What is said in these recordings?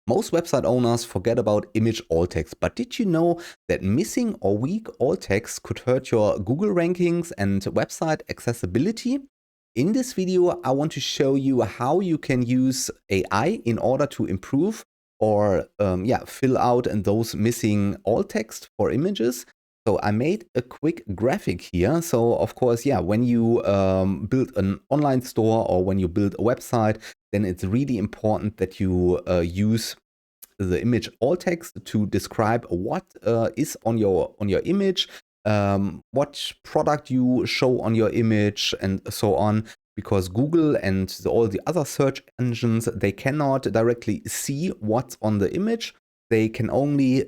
Most website owners forget about image alt text, but did you know that missing or weak alt text could hurt your Google rankings and website accessibility? In this video, I want to show you how you can use AI in order to improve or fill out those missing alt text for images. So I made a quick graphic here. So of course, when you build an online store or when you build a website, then it's really important that you use the image alt text to describe what is on your image, what product you show on your image, and so on. Because Google and all the other search engines, they cannot directly see what's on the image. They can only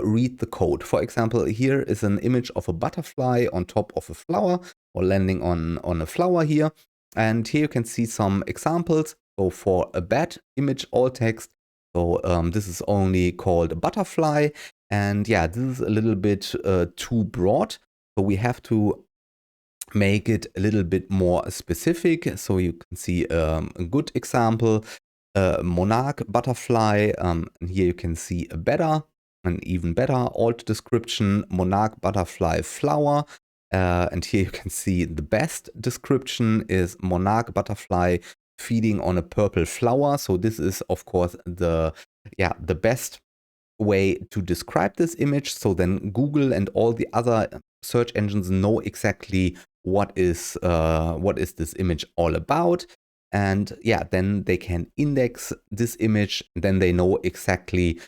read the code. For example, here is an image of a butterfly on top of a flower or landing on a flower here. And here you can see some examples. So for a bad image alt text, so this is only called a butterfly. And yeah, this is a little bit too broad. So we have to make it a little bit more specific. So you can see a good example, monarch butterfly. And here you can see an even better alt description, monarch butterfly flower. And here you can see the best description is monarch butterfly feeding on a purple flower. So this is of course the best way to describe this image. So then Google and all the other search engines know exactly what is this image all about. And yeah, then they can index this image. Then they know exactly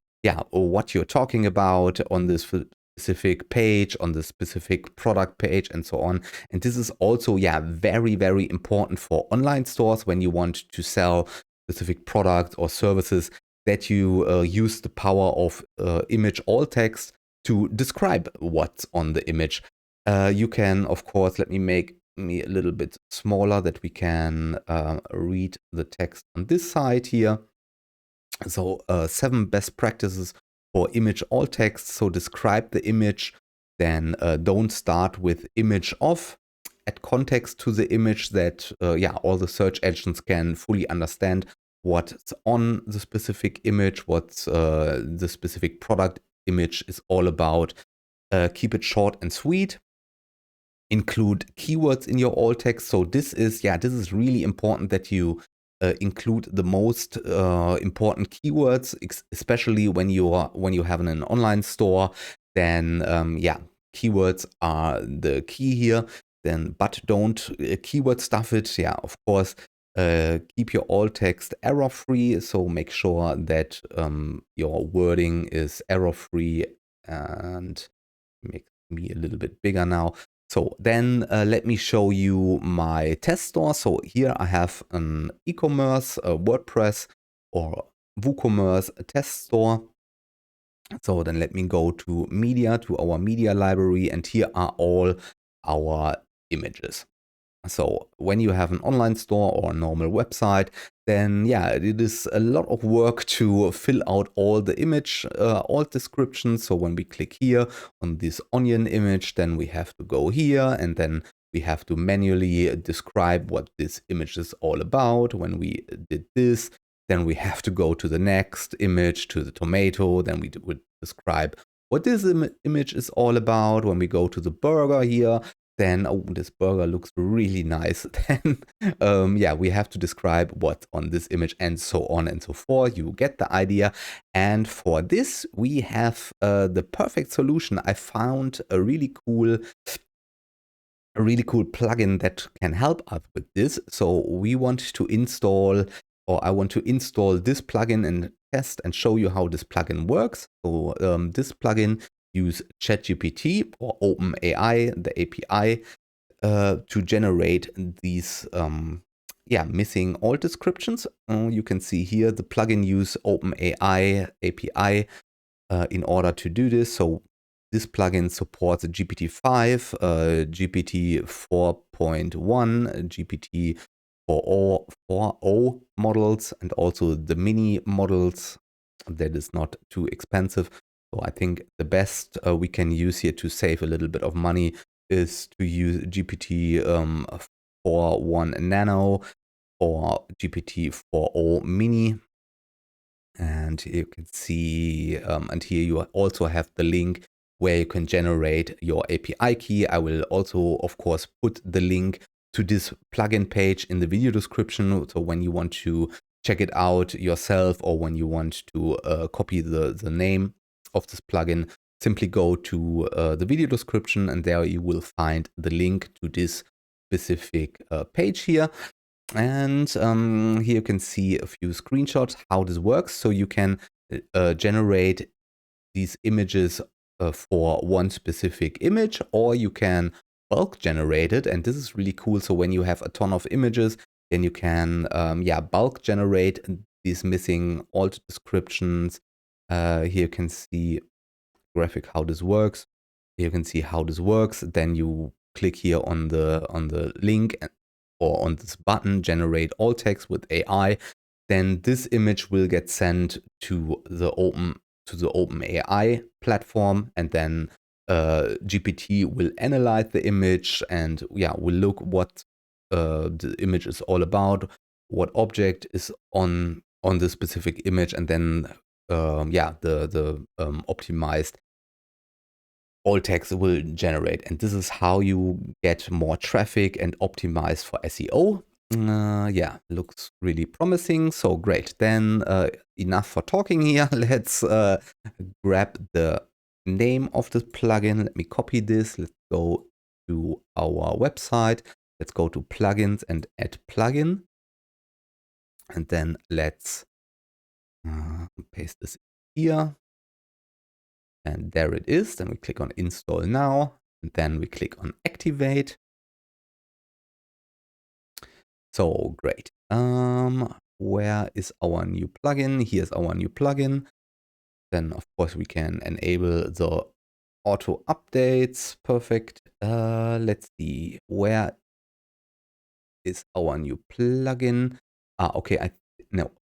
what you're talking about on this specific page, on the specific product page, and so on. And this is also very, very important for online stores when you want to sell specific products or services, that you use the power of image alt text to describe what's on the image. You can, of course, let me make me a little bit smaller that we can read the text on this side here. So 7 best practices for image alt text. So describe the image, then don't start with image of. Add context to the image that all the search engines can fully understand what's on the specific image, what the specific product image is all about. Keep it short and sweet. Include keywords in your alt text. So this is really important that you include the most important keywords, especially when you have an online store. Then keywords are the key here. Then, but don't keyword stuff it. Yeah, of course. Keep your alt text error free. So make sure that your wording is error free, and make me a little bit bigger now. So then let me show you my test store. So here I have an e-commerce, WordPress or WooCommerce test store. So then let me go to media, to our media library, and here are all our images. So when you have an online store or a normal website, then it is a lot of work to fill out all the image alt descriptions. So when we click here on this onion image, then we have to go here and then we have to manually describe what this image is all about. When we did this, then we have to go to the next image, to the tomato. Then we would describe what this image is all about. When we go to the burger here, then this burger looks really nice. Then we have to describe what's on this image, and so on and so forth. You get the idea. And for this, we have the perfect solution. I found a really cool plugin that can help us with this. So we want to install, or I want to install this plugin and test and show you how this plugin works. So this plugin use ChatGPT or OpenAI, the API, to generate these missing alt descriptions. You can see here the plugin use OpenAI API in order to do this. So this plugin supports GPT-5, GPT 4.1, GPT 4.0 models, and also the mini models. That is not too expensive. So I think the best we can use here to save a little bit of money is to use GPT 4.1 Nano or GPT 4.0 Mini. And you can see, and here you also have the link where you can generate your API key. I will also, of course, put the link to this plugin page in the video description. So when you want to check it out yourself, or when you want to copy the name of this plugin, simply go to the video description, and there you will find the link to this specific page here. And here you can see a few screenshots how this works. So you can generate these images for one specific image, or you can bulk generate it. And this is really cool. So when you have a ton of images, then you can bulk generate these missing alt descriptions. Here you can see graphic how this works. Here you can see how this works. Then you click here on the link or on this button, generate alt text with AI. Then this image will get sent to the OpenAI platform, and then GPT will analyze the image and will look what the image is all about, what object is on the specific image, and then the optimized alt text will generate. And this is how you get more traffic and optimize for SEO. Looks really promising. So great. Then enough for talking here. Let's grab the name of the plugin. Let me copy this. Let's go to our website. Let's go to plugins and add plugin. And then let's paste this here. And there it is. Then we click on install now. And then we click on activate. So great. Where is our new plugin? Here's our new plugin. Then of course we can enable the auto updates. Perfect. Let's see. Where is our new plugin? Okay.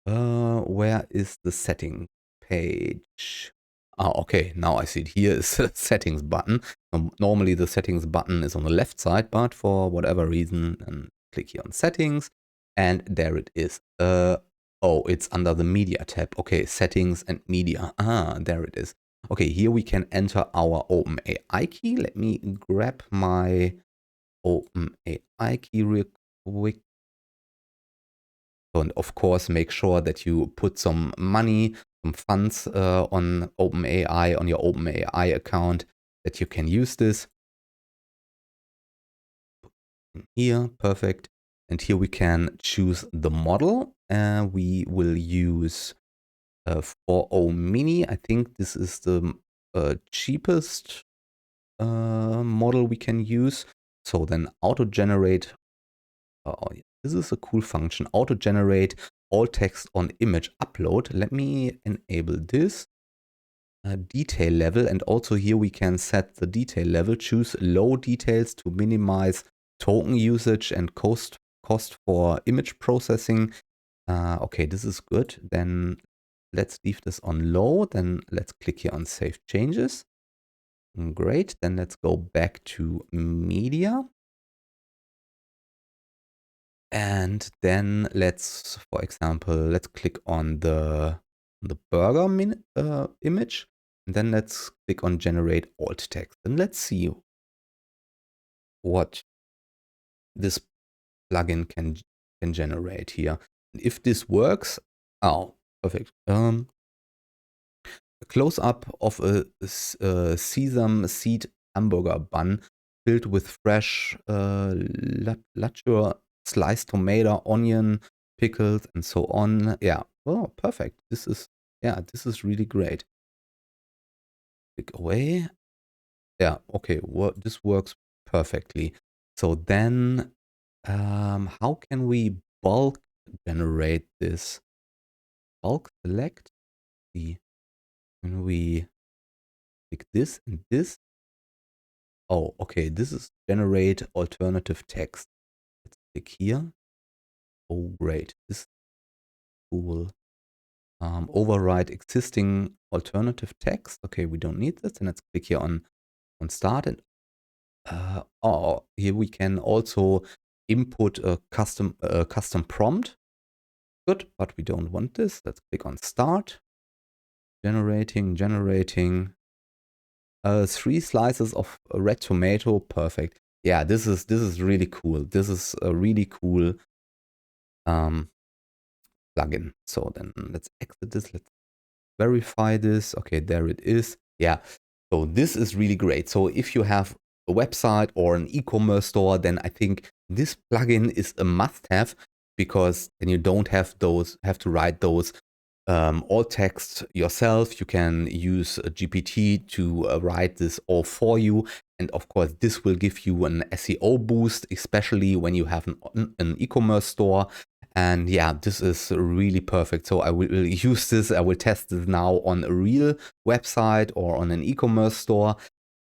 Where is the setting page? Okay, now I see it. Here is the settings button. Normally the settings button is on the left side, but for whatever reason, click here on settings, and there it is. Oh, it's under the media tab. Okay, settings and media. There it is. Okay, here we can enter our OpenAI key. Let me grab my OpenAI key real quick. And of course, make sure that you put some money, some funds on OpenAI, on your OpenAI account, that you can use this. Here, perfect. And here we can choose the model. We will use 4.0 mini. I think this is the cheapest model we can use. So then auto-generate. This is a cool function, auto-generate all text on image upload. Let me enable this. Detail level, and also here we can set the detail level, choose low details to minimize token usage and cost for image processing. Okay, this is good. Then let's leave this on low. Then let's click here on save changes. Great. Then let's go back to media. And then let's, for example, let's click on the burger image, and then let's click on generate alt text, and let's see what this plugin can generate here. If this works, perfect. A close up of a sesame seed hamburger bun filled with fresh latte, sliced tomato, onion, pickles, and so on. Yeah. Oh, perfect. This is really great. Click away. Yeah. Okay. Well, this works perfectly. So then, how can we bulk generate this? Bulk select. Can we click this and this? Oh, okay. This is generate alternative text. Let's click here. Oh, great. This is cool. Override existing alternative text. Okay, we don't need this. And let's click here on start. And here we can also input a custom prompt. good, but we don't want this. Let's click on start. Generating. 3 slices of red tomato, perfect. Yeah, this is really cool. This is a really cool plugin. So then let's exit this. Let's verify this. Okay, there it is. Yeah, so this is really great. So if you have a website or an e-commerce store, then I think this plugin is a must-have, because then you don't have to write those alt text yourself. You can use a GPT to write this all for you. And of course, this will give you an SEO boost, especially when you have an e-commerce store. And yeah, this is really perfect. So I will use this. I will test this now on a real website or on an e-commerce store.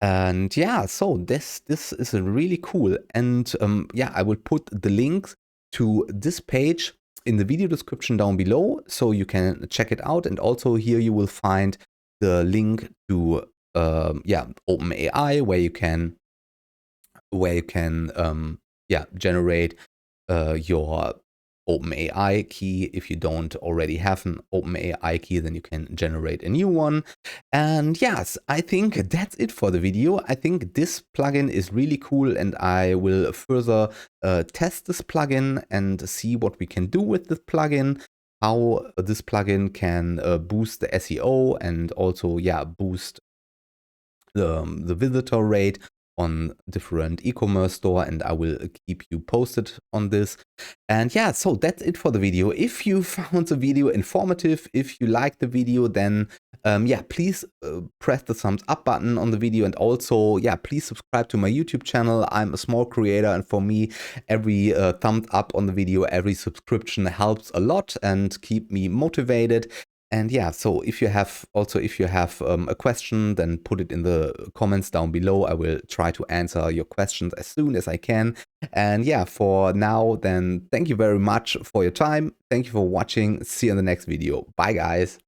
And yeah, so this is really cool. And yeah, I will put the links to this page in the video description down below, so you can check it out. And also here you will find the link to yeah, OpenAI, where you can yeah, generate your OpenAI key. If you don't already have an OpenAI key, then you can generate a new one. And yes, I think that's it for the video. I think this plugin is really cool, and I will further test this plugin and see what we can do with this plugin, how this plugin can boost the SEO and also, yeah, boost the visitor rate on different e-commerce store, and I will keep you posted on this. And yeah, so that's it for the video. If you found the video informative, if you liked the video, then yeah, please press the thumbs up button on the video, and also, yeah, please subscribe to my YouTube channel. I'm a small creator, and for me, every thumbs up on the video, every subscription helps a lot and keep me motivated. And yeah, so if you have a question, then put it in the comments down below. I will try to answer your questions as soon as I can. And yeah, for now, then thank you very much for your time. Thank you for watching. See you in the next video. Bye, guys.